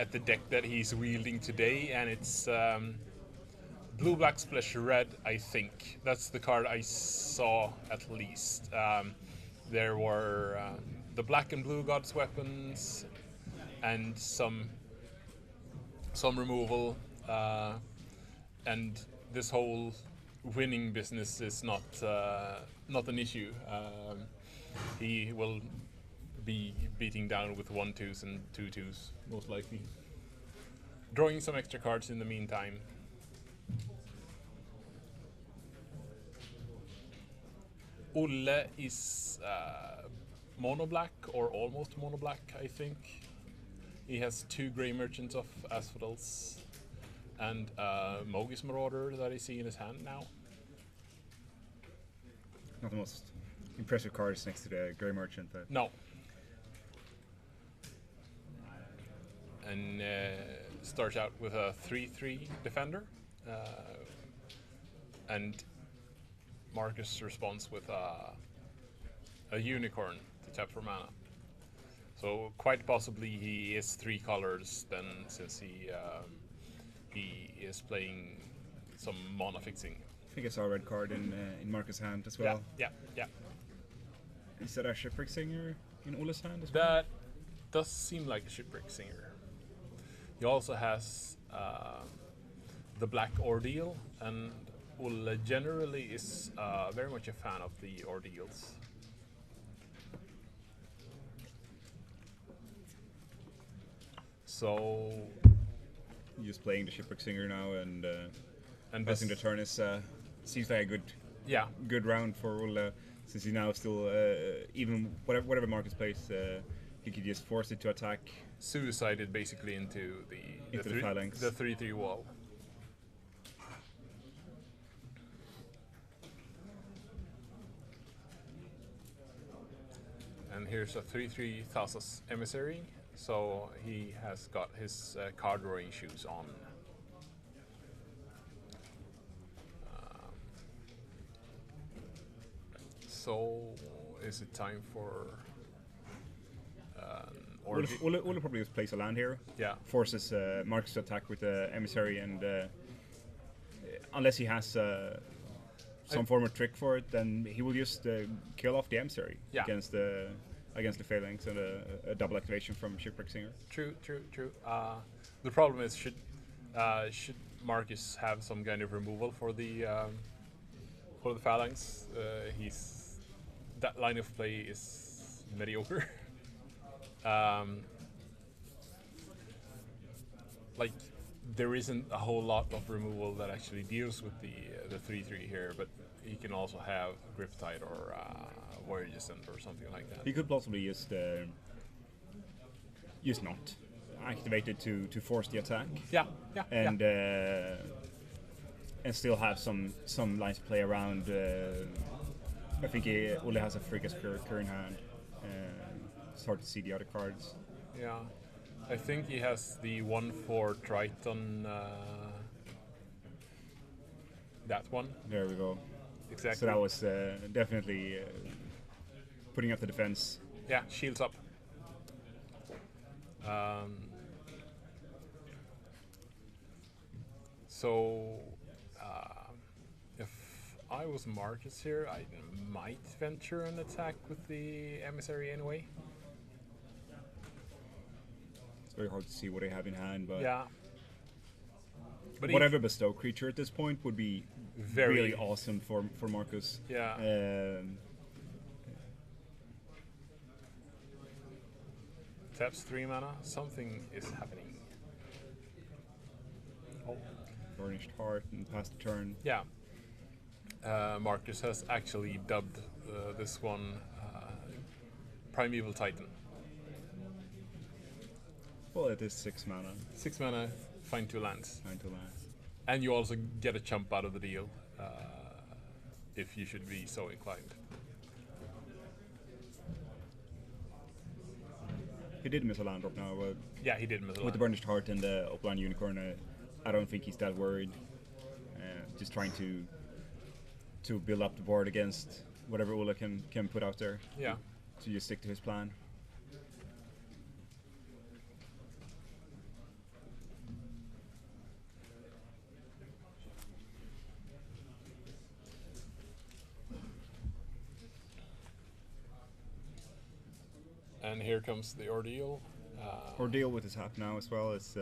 at the deck that he's wielding today, and it's blue, black, splash red. I think that's the card I saw at least. There were the black and blue gods weapons, and some removal, and this whole winning business is not an issue. He will be beating down with 1/2s and 2/2s most likely. Drawing some extra cards in the meantime. Olle is mono black or almost mono black, I think. He has 2 Grey Merchants of Asphodels and Mogis Marauder that I see in his hand now. Not the most impressive cards next to the Grey Merchant, but no. And starts out with a 3/3 defender, and Markus responds with a unicorn to tap for mana. So quite possibly he is 3 colors then, since he is playing some mana fixing. I think I saw a red card in Markus' hand as well. Yeah. Is that a Shipwreck Singer in Olle's hand as well? That does seem like a Shipwreck Singer. He also has the Black Ordeal, and Olle generally is very much a fan of the Ordeals. So just playing the Shipwreck Singer now, and this, passing the turn is seems like a good round for Olle, since he now still even whatever Markus plays, he could just force it to attack. Suicided basically into the phalanx. The 3/3 wall. And here's a 3/3 Thassa's Emissary, so he has got his card drawing shoes on. So is it time for Olle probably just plays a land here. Yeah. Forces Markus to attack with the Emissary, and unless he has some form of trick for it, then he will just kill off the Emissary against the Phalanx, and a double activation from Shipwreck Singer. True. The problem is, should Markus have some kind of removal for the Phalanx? That line of play is mediocre. Like, there isn't a whole lot of removal that actually deals with the 3/3 here, but he can also have Griptide or Warrior Descent or something like that. He could possibly just not activate it to force the attack. And still have some lines to play around. I think Olle has a Fricas Cur in hand. It's hard to see the other cards. Yeah, I think he has the 1/4 Triton. That one. There we go. Exactly. So that was definitely putting up the defense. Yeah, shields up. So if I was Markus here, I might venture an attack with the Emissary anyway. It's very hard to see what they have in hand, but yeah. But whatever bestow creature at this point would be really awesome for Markus. Yeah. Taps 3 mana. Something is happening. Oh. Burnished Heart and pass the turn. Yeah. Markus has actually dubbed this one Primeval Titan. Well, it is 6 mana. 6 mana, find 2 lands. Find 2 lands. And you also get a chump out of the deal, if you should be so inclined. He did miss a land drop now. Yeah, he did miss a land. With the Burnished Heart and the Upland Unicorn, I don't think he's that worried. Just trying to build up the board against whatever Olle can put out there. Yeah. To just stick to his plan. And here comes the ordeal. Ordeal with his hat now as well. It's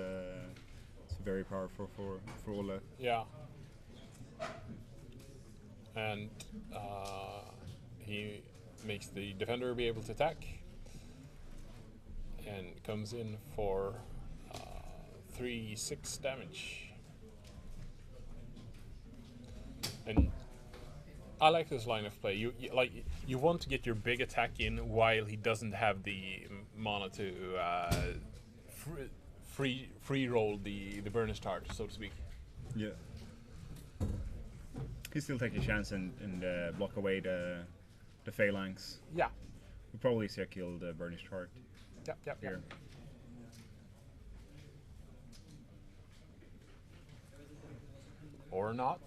very powerful for Olle. Yeah. And he makes the defender be able to attack. And comes in for 3-6 damage. And I like this line of play. You want to get your big attack in while he doesn't have the mana to free roll the burnished heart, so to speak. Yeah. He still take a chance and block away the phalanx. Yeah. We'll probably see a kill the burnished heart. Yep. Here. Or not.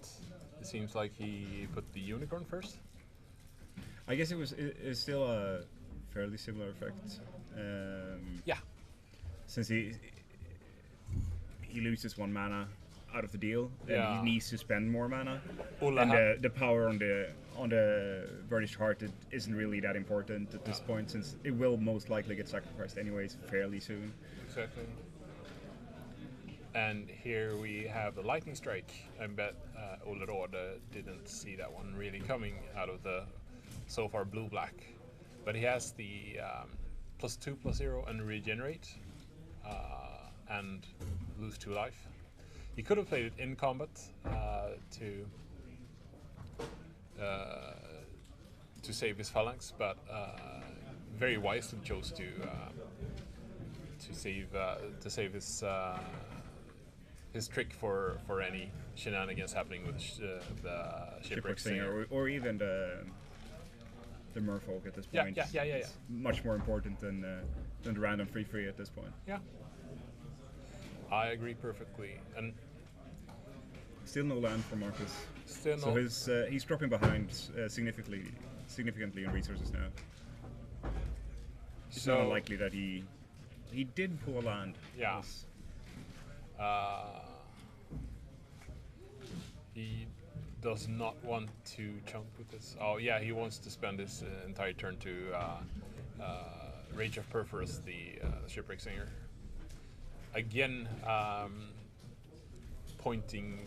It seems like he put the unicorn first. I guess it's still a fairly similar effect. Yeah. Since he loses 1 mana out of the deal, and he needs to spend more mana. And the power on the burnished heart isn't really that important at this point, since it will most likely get sacrificed anyways fairly soon. Exactly. And here we have the lightning strike. I bet Olle Råde didn't see that one really coming out of the so far blue-black. But he has the +2/+0 and regenerate and lose 2 life. He could have played it in combat to save his phalanx, but very wisely chose to save his trick for any shenanigans happening with the Shipwreck Singer. Or even the merfolk at this point. Yeah. It's much more important than the random free at this point. Yeah. I agree perfectly. And still no land for Markus. Still so he's dropping behind significantly in resources now. It's not unlikely that he did pull a land. Yeah. He does not want to chunk with this. Oh yeah, he wants to spend his entire turn to Rage of Perforus, the Shipwreck Singer. Again, pointing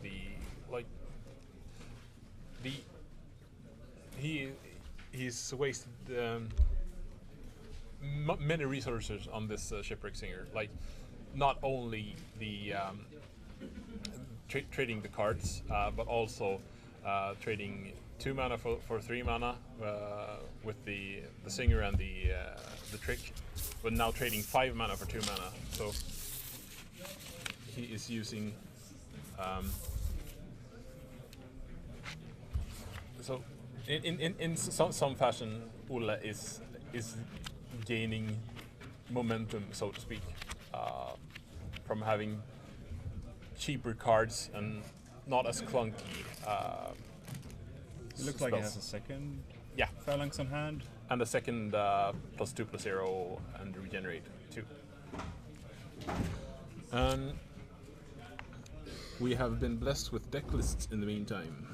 he's wasted many resources on this Shipwreck Singer. Like, not only the trading the cards, but also trading 2 mana for 3 mana with the Singer and the trick, but now trading 5 mana for 2 mana. So he is using so in some fashion, Olle is gaining momentum, so to speak, from having cheaper cards and not as clunky. It looks like he has a second phalanx on hand. And a second +2/+0 and regenerate too. And we have been blessed with deck lists in the meantime.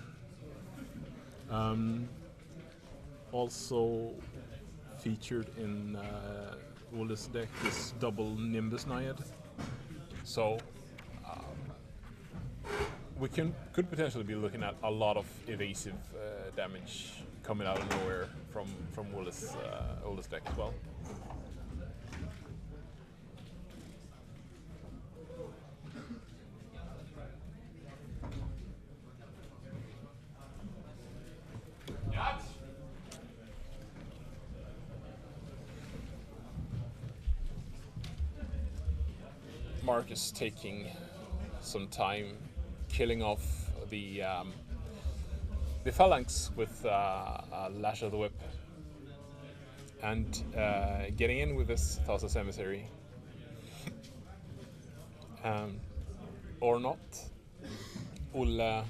Also featured in Olle's deck is double Nimbus Naiad. So we could potentially be looking at a lot of evasive damage coming out of nowhere from Olle's deck as well. Markus taking some time killing off the phalanx with Lash of the Whip and getting in with this Thassa's Emissary. Or not. Olle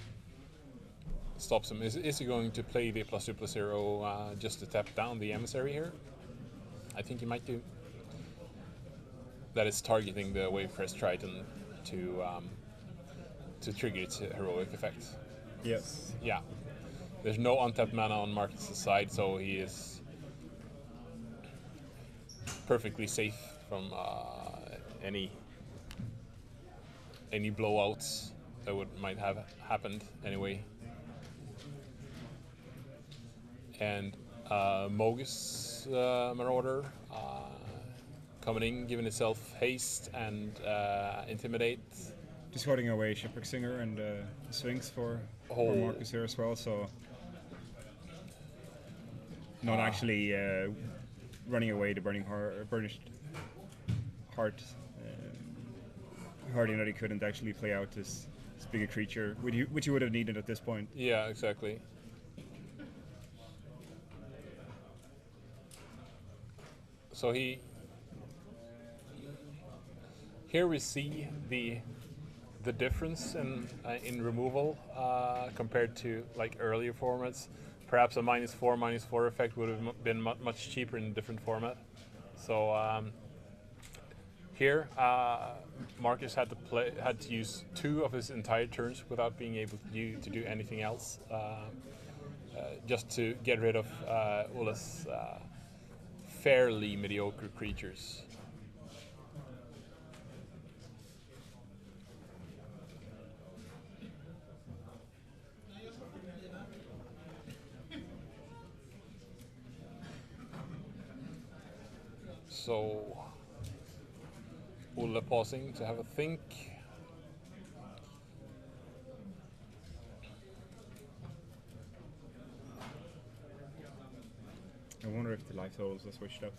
stops him. Is he going to play the +2/+0 just to tap down the Emissary here? I think he might do. That is targeting the Wavecrest Triton to trigger its heroic effect. Yes. Yeah. There's no untapped mana on Markus' side, so he is perfectly safe from any blowouts that might have happened anyway. And Mogus Marauder coming in, giving itself haste and intimidate. Discarding away Shipwreck Singer and Sphinx for Markus here as well, so not actually running away the Burnished Heart, hurting that he couldn't actually play out this bigger creature, which he would have needed at this point. Yeah, exactly. So here we see the difference in removal compared to like earlier formats. Perhaps a -4 effect would have been much cheaper in a different format. So here Markus had to use 2 of his entire turns without being able to do anything else, just to get rid of Olle's fairly mediocre creatures. So Olle pausing to have a think. I wonder if the life totals are switched up.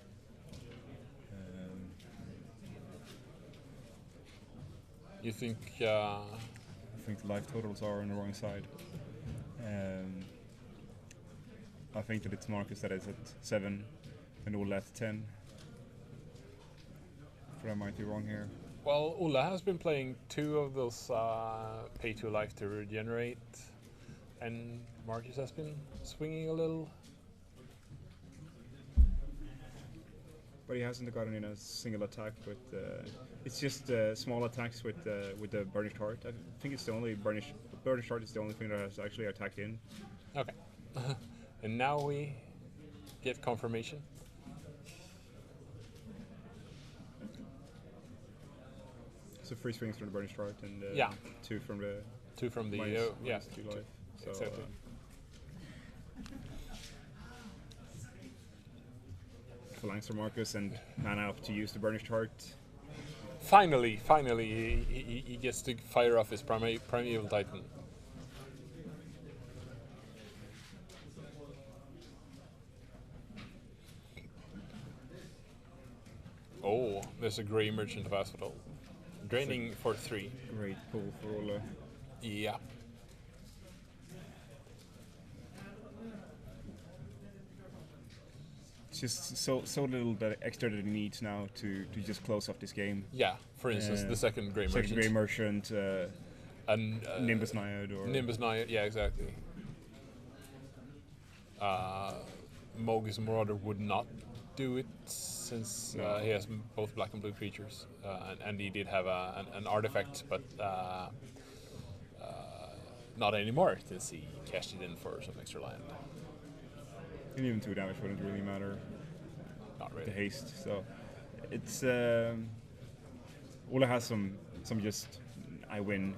You think? I think the life totals are on the wrong side. I think that it's Markus that is at 7 and Olle at 10. But I might be wrong here. Well, Olle has been playing 2 of those pay 2 life to regenerate, and Markus has been swinging a little. But he hasn't gotten in a single attack with. It's just small attacks with the Burnished Heart. I think it's the only Burnished Heart is the only thing that has actually attacked in. Okay, and now we get confirmation. So 3 swings from the Burnished Heart and 2 from the. 2 from the minus 2 life. So, exactly. Phalanx for Markus and mana up to use the Burnished Heart. Finally, he gets to fire off his Primeval Titan. Oh, there's a Grey Merchant of Asphodel. Draining for 3. Great pull for Olle. Yeah. It's just so little that extra that he needs now to just close off this game. Yeah, for instance, the second Grey Merchant. Second Grey Merchant, and Nimbus Naiad or... Nimbus Naiad, yeah, exactly. Mogus Marauder would not do it since he has both black and blue creatures, and he did have an artifact, but not anymore since he cashed it in for some extra land. And even 2 damage wouldn't really matter. Not really. The haste, so it's Olle has some just I win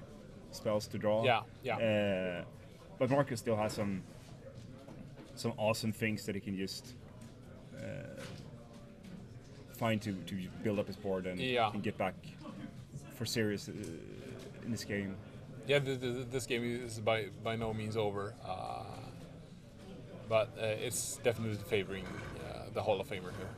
spells to draw. Yeah. But Markus still has some awesome things that he can just find to build up his board and get back for serious in this game. Yeah, this game is by no means over, but it's definitely favoring the Hall of Famer here.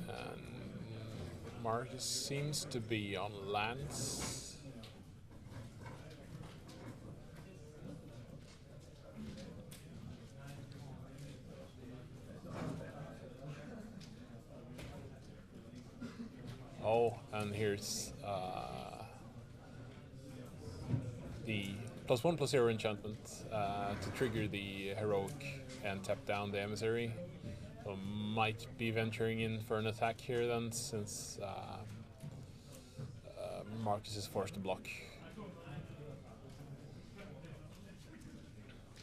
And Markus seems to be on lands. Oh, and here's the +1/+0 enchantment to trigger the heroic and tap down the emissary. So might be venturing in for an attack here then, since Markus is forced to block.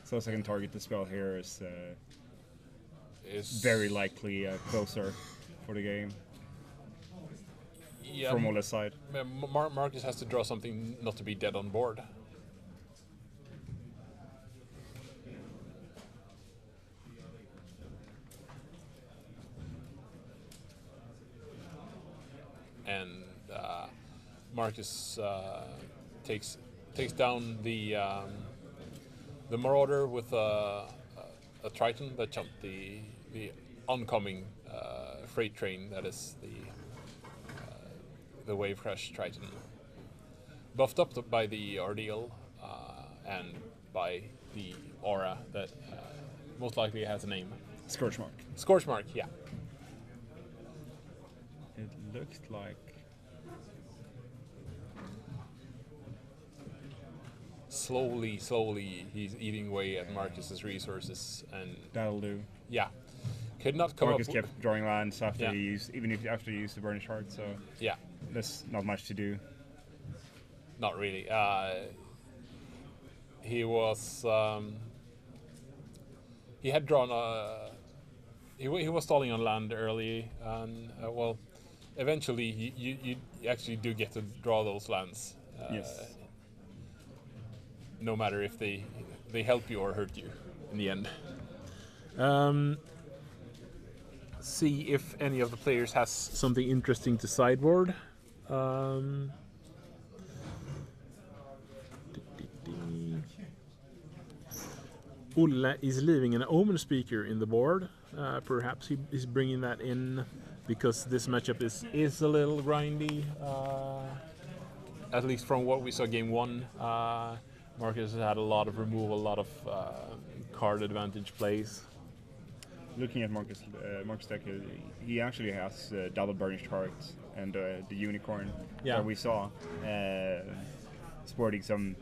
So second target to spell here is very likely closer for the game. Yeah, from Ole's side. Markus has to draw something not to be dead on board. And Markus takes down the Marauder with a Triton that jumped the oncoming freight train that is the Wave Crash Triton. Buffed up by the ordeal and by the aura that most likely has a name. Scorchmark. Scorchmark, yeah. It looks like... Slowly, he's eating away at Markus's resources, and that'll do. Yeah, could not come Markus up. Kept drawing lands after he used, after he used the Burnished Heart. So yeah, there's not much to do. Not really. He was. He had drawn a. He was stalling on land early, and well, eventually you actually do get to draw those lands. Yes. No matter if they help you or hurt you in the end. See if any of the players has something interesting to sideboard. Olle is leaving an Omen Speaker in the board. Perhaps he is bringing that in because this matchup is a little grindy. At least from what we saw game one. Markus has had a lot of removal, a lot of card advantage plays. Looking at Markus deck, he actually has double Burnished Heart and the Unicorn that we saw, sporting some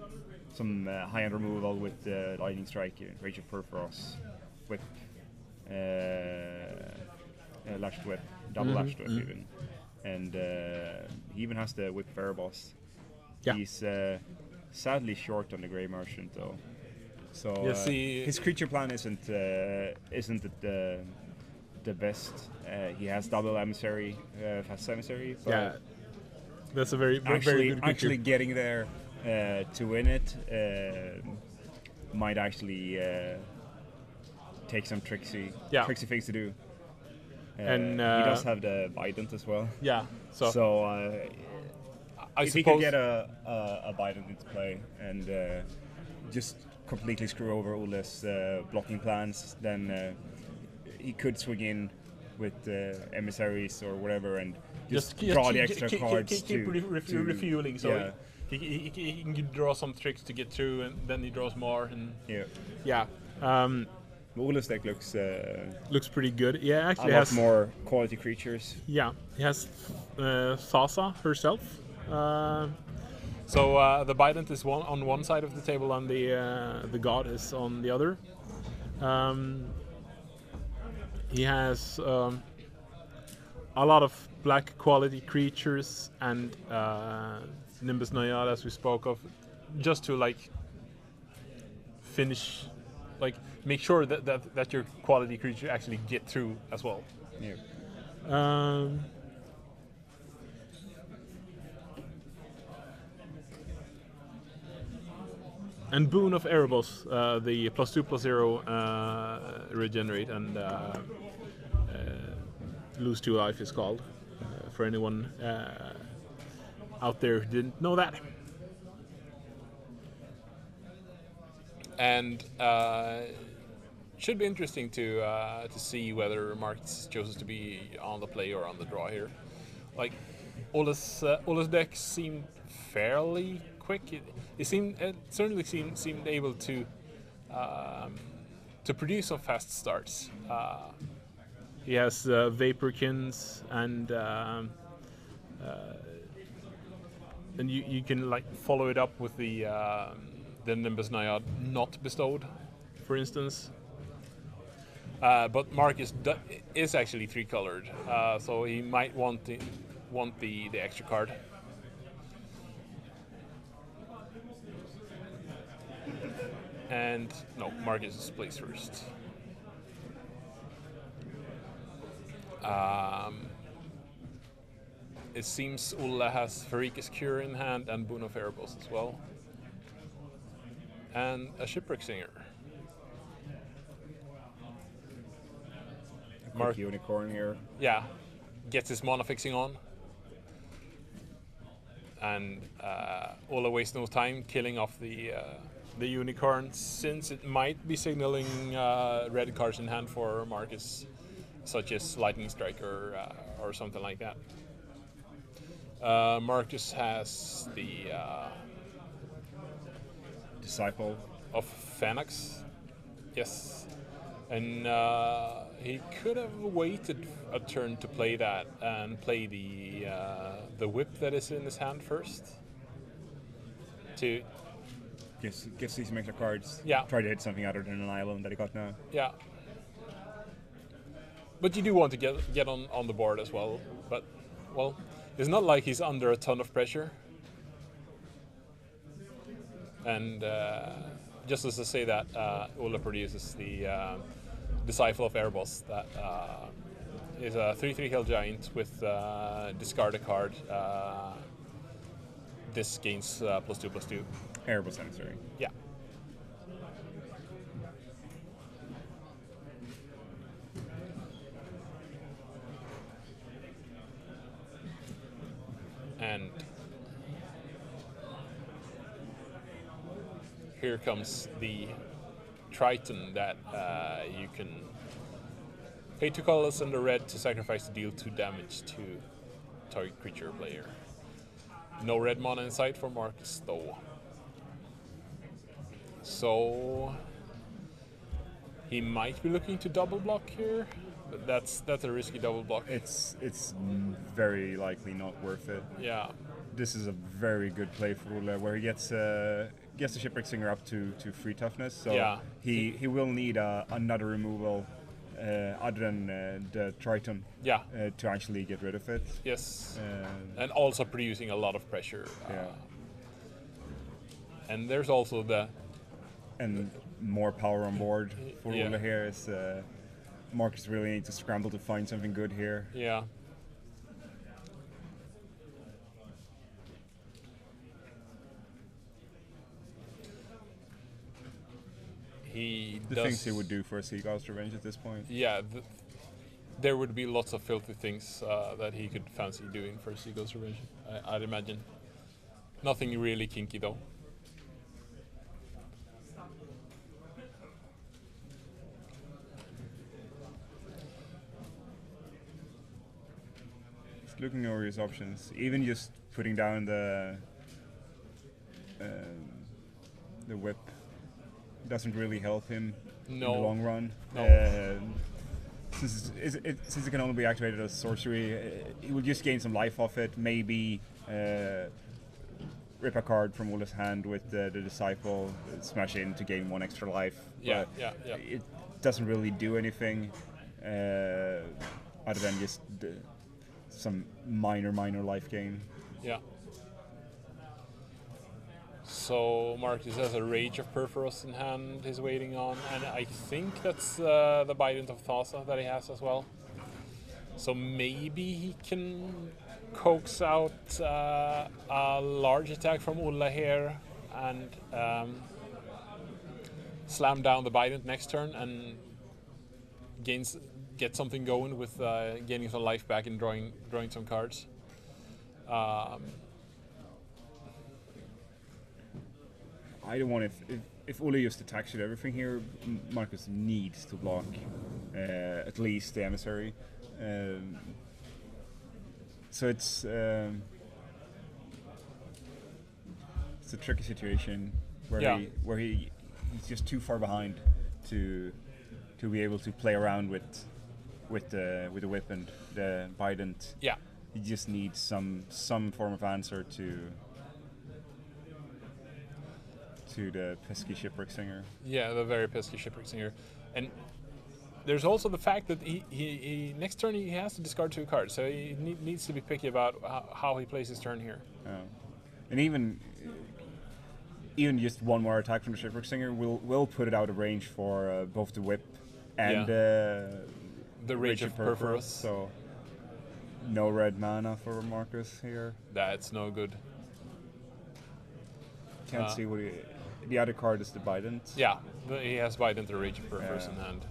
high-end removal with Lightning Strike, Rage of Perforos, Whip, Lashed Whip, double Lashed Whip even, and he even has the Whip Fairyboss. Yeah. He's sadly short on the Grey Merchant though, so his creature plan isn't the best. He has double Emissary, fast Emissary. But yeah, that's a very good creature. Actually getting there to win it might actually take some tricksy things to do. And he does have the Bident as well. Yeah, so. If he could get a Bident into play and just completely screw over Ole's blocking plans, then he could swing in with emissaries or whatever and just draw the extra cards. Keep refueling, so he can draw some tricks to get through, and then he draws more. And Ole's deck looks pretty good. Yeah, actually has more quality creatures. Yeah, he has Thassa herself. So the Bident is on one side of the table, and the God is on the other. He has a lot of black quality creatures and Nimbus Naiad, as we spoke of, just to like finish, like make sure that your quality creature actually get through as well. Yeah. And Boon of Erebos, the +2/+0 regenerate and lose 2 life is called, for anyone out there who didn't know that. And should be interesting to see whether Markus chooses to be on the play or on the draw here. Like Ole's deck seemed fairly quick. It certainly seemed able to produce some fast starts. He has Vaporkins and you can like follow it up with the Nimbus Naiad not bestowed, for instance. But Markus is actually 3-colored, so he might want the extra card. And no, Markus plays first. It seems Olle has Farika's Cure in hand and Boon of Erebos as well. And a Shipwreck Singer. Quick unicorn here. Yeah, gets his mana fixing on. And Olle wastes no time killing off the unicorn, since it might be signaling red cards in hand for Markus, such as Lightning Strike or something like that. Markus has the Disciple of Phalanx, yes, and he could have waited a turn to play that and play the whip that is in his hand first. To gets these extra cards. Yeah. Try to hit something other than an island that he got now. Yeah. But you do want to get on the board as well. But, well, it's not like he's under a ton of pressure. And just as to say that, Olle produces the Disciple of Erebos. That is a 3/3 Hill Giant with discard a card. This gains +2/+2. Erebos Emissary. Yeah. And here comes the Triton that you can pay 2 colors and a red to sacrifice to deal 2 damage to target creature or player. No red mana in sight for Markus though. So he might be looking to double block here, but that's a risky double block. It's very likely not worth it. Yeah. This is a very good play for Olle, where he gets the Shipwreck Singer up to 3 toughness. So yeah. he will need another removal other than the Triton. Yeah. To actually get rid of it. Yes. And also producing a lot of pressure. Yeah. And there's also the. And more power on board for Olle here. Is Markus really needs to scramble to find something good here. Yeah. The things he would do for a Seagull's Revenge at this point. Yeah, there would be lots of filthy things that he could fancy doing for a Seagull's Revenge, I'd imagine. Nothing really kinky though. Just looking over his options, even just putting down the whip doesn't really help him in the long run. No. Since it can only be activated as sorcery, he will just gain some life off it. Maybe rip a card from Olle's hand with the Disciple, smash in to gain 1 extra life. Yeah, but it doesn't really do anything other than just some minor life gain. Yeah. So Markus has a Rage of Perforos in hand he's waiting on, and I think that's the Bident of Thassa that he has as well. So maybe he can coax out a large attack from Olle here and slam down the Bident next turn and get something going with gaining some life back and drawing some cards. I don't want if Olle just attacks with everything here, Markus needs to block at least the Emissary. So it's a tricky situation where he's just too far behind to be able to play around with the whip and the Bident. Yeah. He just needs some form of answer to the pesky Shipwreck Singer. Yeah, the very pesky Shipwreck Singer. And there's also the fact that he next turn he has to discard 2 cards, so he needs to be picky about how he plays his turn here. And even even just one more attack from the Shipwreck Singer will put it out of range for both the whip and the Rage of Perforos. So no red mana for Markus here. That's no good. Can't see what the other card is the Bident. Yeah, he has Bident or Rage of Perforos in hand.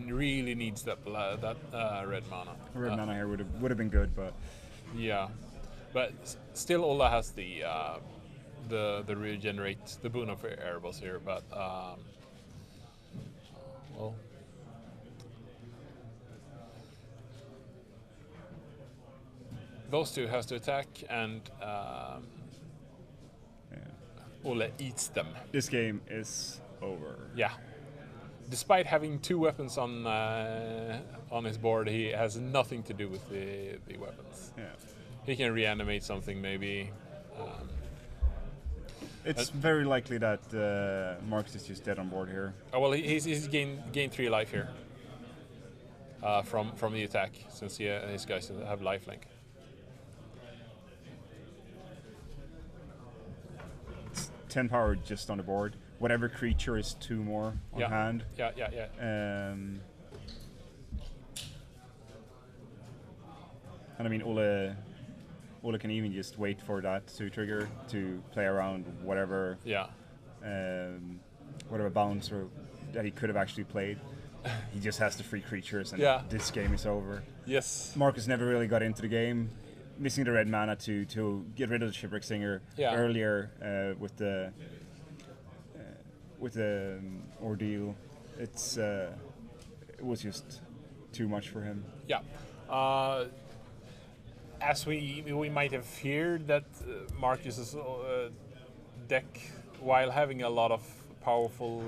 Really needs that red mana. Red mana here would have been good, but yeah, but still Olle has the regenerate, the boon of Erebos here, but well, those two has to attack, and Olle eats them. This game is over. Yeah. Despite having 2 weapons on his board, he has nothing to do with the weapons. Yeah. He can reanimate something maybe. It's very likely that Markus is just dead on board here. Oh well, he's gained 3 life here from the attack, since his guys have lifelink. It's 10 power just on the board. Whatever creature is 2 more on hand. Yeah. And I mean, Olle can even just wait for that to trigger to play around whatever. Yeah. Whatever bounce or that he could have actually played. He just has the 3 creatures, and this game is over. Yes. Markus never really got into the game, missing the red mana to get rid of the Shipwreck Singer earlier with the ordeal. It was just too much for him. Yeah. As we might have feared that Markus's deck, while having a lot of powerful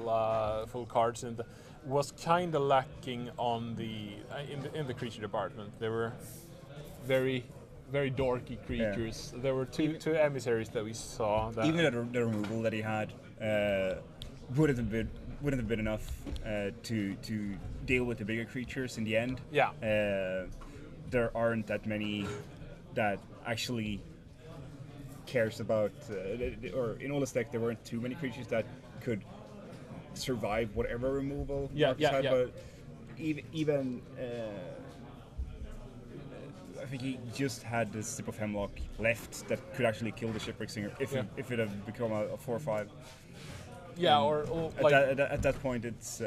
full cards in was kind of lacking on in the creature department. There were very dorky creatures. Yeah. There were two emissaries that we saw. Even the removal that he had wouldn't have been enough to deal with the bigger creatures in the end. Yeah. There aren't that many that actually cares about, or in Olle's deck there weren't too many creatures that could survive whatever removal Markus had. But even I think he just had the Sip of Hemlock left that could actually kill the Shipwreck Singer if it had become a 4/5. Yeah, or like at that point it's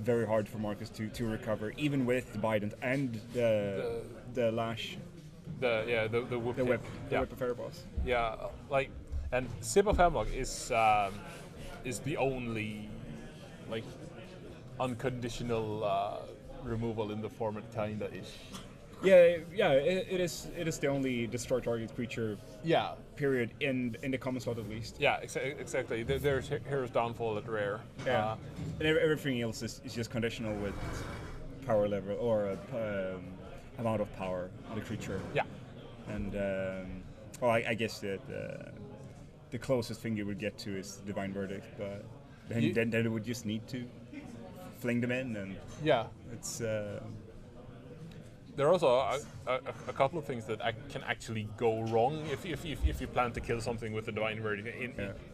very hard for Markus to recover, even with the Bident and the lash. The whip. The whip of Erebos. Yeah, like, and Sip of Hemlock is the only like unconditional removal in the format, kinda ish. It is the only destroy target creature. Yeah. Period in the common slot at least. Yeah, exactly. There's Hero's Downfall at rare. Yeah. And everything else is just conditional with power level or amount of power on the creature. Yeah. And I guess that the closest thing you would get to is Divine Verdict, but then it would just need to fling them in, and it's. There are also a couple of things that can actually go wrong if you plan to kill something with the Divine Verdict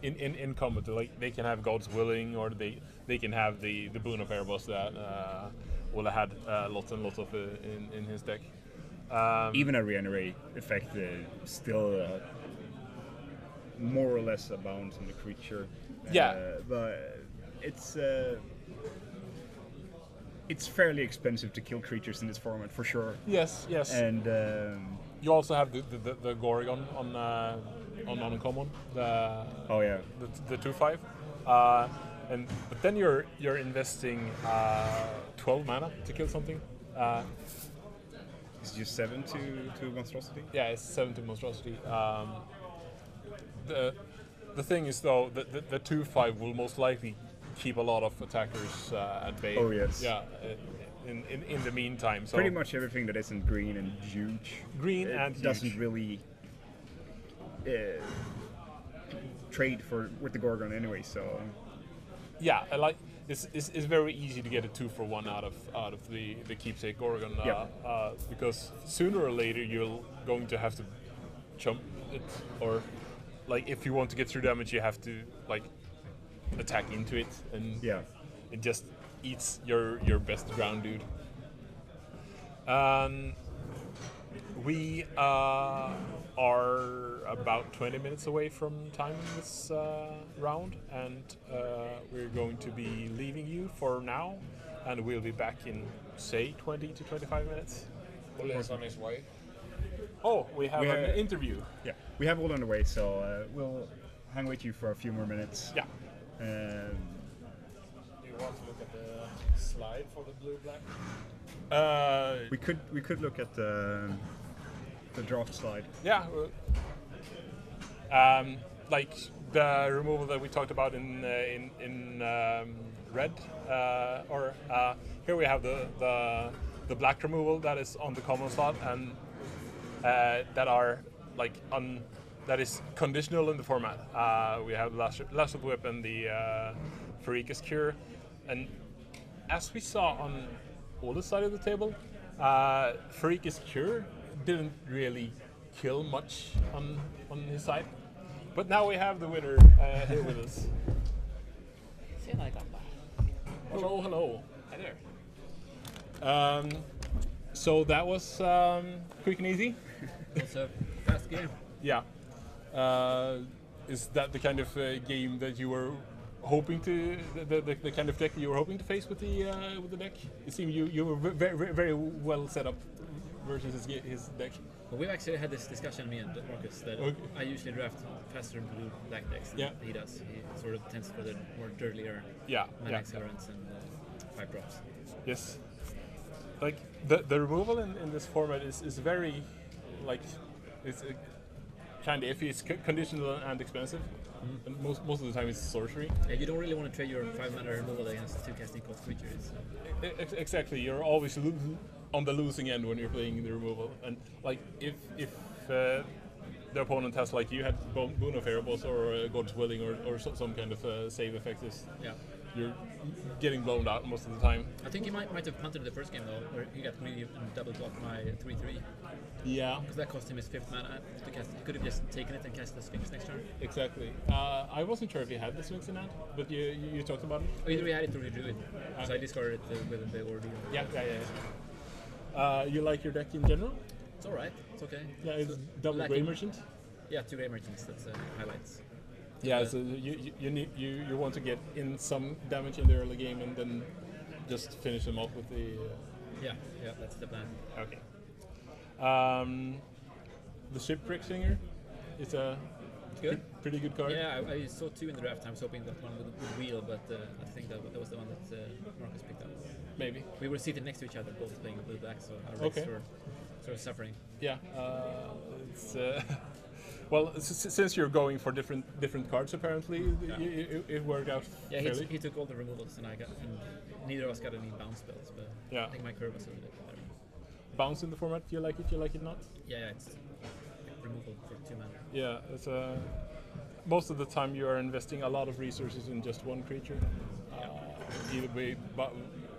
in combat. Like, they can have God's Willing, or they can have the Boon of Erebos that Olle had lots and lots of in his deck. Even a regenerate effect still more or less abounds in the creature. But it's fairly expensive to kill creatures in this format, for sure. Yes. And you also have the Gorgon on uncommon. The 2/5. But then you're investing 12 mana to kill something. It's just 7 to monstrosity. Yeah, it's 7 to monstrosity. The thing is, though, the 2/5 will most likely keep a lot of attackers at bay. Oh yes. Yeah. In the meantime, so pretty much everything that isn't green and huge. Doesn't really trade with the Gorgon anyway. So. Yeah, it's very easy to get a 2-for-1 out of the keepsake Gorgon. Because sooner or later you're going to have to jump it, or like if you want to get through damage, you have to like attack into it, and it just eats your best ground dude. We are about 20 minutes away from time in this round, and we're going to be leaving you for now, and we'll be back in, say, 20 to 25 minutes. Olle is on his way. Oh, we have an interview. Yeah, we have all on the way, so we'll hang with you for a few more minutes. Yeah. Do you want to look at the slide for the blue-black? We could look at the draft slide. Yeah. Like the removal that we talked about in red, here we have the black removal that is on the common slot, and that are like that is conditional in the format. We have Lash of Whip and the Playoteket Cure, and as we saw on Olle's side of the table, Playoteket Cure didn't really kill much on his side, but now we have the winner here with us. Hello. Hi there. So that was quick and easy. It's a fast game. Yeah. Is that the kind of game that you were hoping to, the kind of deck that you were hoping to face with the deck? It seemed you were very well set up versus his deck. Well, we've actually had this discussion, me and Markus, that I usually draft faster and blue black decks than he does. He sort of tends for the more dirtier mana accelerants and 5-drops. Yes. Like the removal in this format is very, like, it's kind of iffy. It's conditional and expensive. And most of the time it's sorcery. Yeah, you don't really want to trade your 5-mana removal against 2 casting cost creatures. So. Exactly, you're always on the losing end when you're playing the removal. And like if the opponent has, like you had Boon of Erebos or God's Willing or some kind of save effect, you're getting blown out most of the time. I think he might have punted the first game though, where he got greedy and double blocked my 3/3. Yeah. Because that cost him his 5th mana to cast. He could have just taken it and cast the Sphinx next turn. Exactly. I wasn't sure if he had the Sphinx in hand, but you talked about it. Oh, either he had it or he drew it. So I discarded it with the ordeal. Yeah. You like your deck in general? It's alright. It's okay. Yeah, it's double Grey Merchant. Yeah, 2 Grey Merchants. That's highlights. Yeah, so you want to get in some damage in the early game and then just finish them off with the. Yeah, that's the plan. Okay. The Shipwreck Singer is a pretty good card. Yeah, I saw 2 in the draft. I was hoping that one would wheel, but I think that was the one that Markus picked up. Maybe. We were seated next to each other, both playing blue black, so our decks were sort of suffering. Yeah, it's. Well, since you're going for different cards, apparently it worked out. Yeah, he took all the removals, and neither of us got any bounce spells. But I think my curve was a little bit better. Bounce in the format? You like it? You like it not? Yeah, it's removal for 2 mana. Yeah, it's most of the time you are investing a lot of resources in just one creature, either by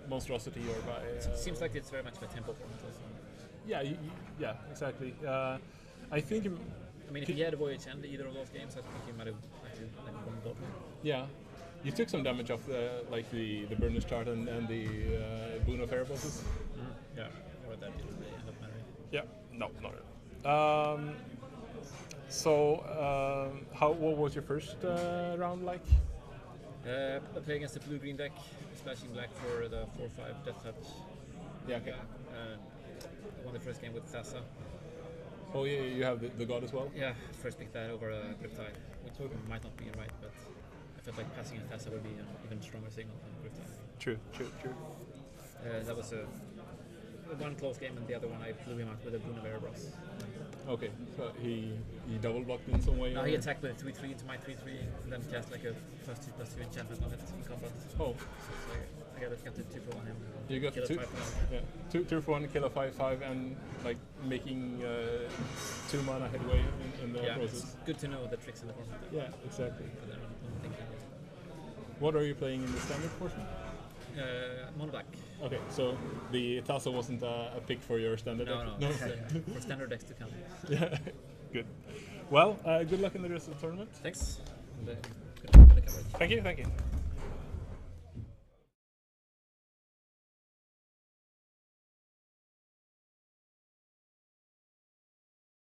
monstrosity or by. It seems like it's very much a tempo format also. Yeah, exactly. I think. I mean, if he had a Voyage End either of those games, I think he might have actually won both. Yeah, you took some damage off the Burnish chart and the Boon of Erebos. Yeah, or that didn't really end up mattering. Yeah, no, not really. What was your first round like? I play against the blue-green deck, splashing black for the 4/5 Death Touch. Yeah, okay. I won the first game with Thassa. Oh yeah, you have the god as well? Yeah, first picked that over Griptide, which might not be right, but I felt like passing a Thassa would be an even stronger signal than Griptide. True. That was one close game, and the other one I blew him out with a Boon of Erebos. Okay, so he double blocked in some way? No, he attacked with a 3/3 into my 3/3, and then cast like a +2/+2 enchantment on it in combat. Oh. So I got the 2 for 1 him. You got two for 1, kill a 5/5, and like making 2 mana headway in the process. It's good to know the tricks in the format. Yeah, exactly. What are you playing in the standard portion? Mono black. Okay, so the Thassa wasn't a pick for your standard deck? No. For standard decks to come. Yeah, good. Well, good luck in the rest of the tournament. Thanks. Thank you.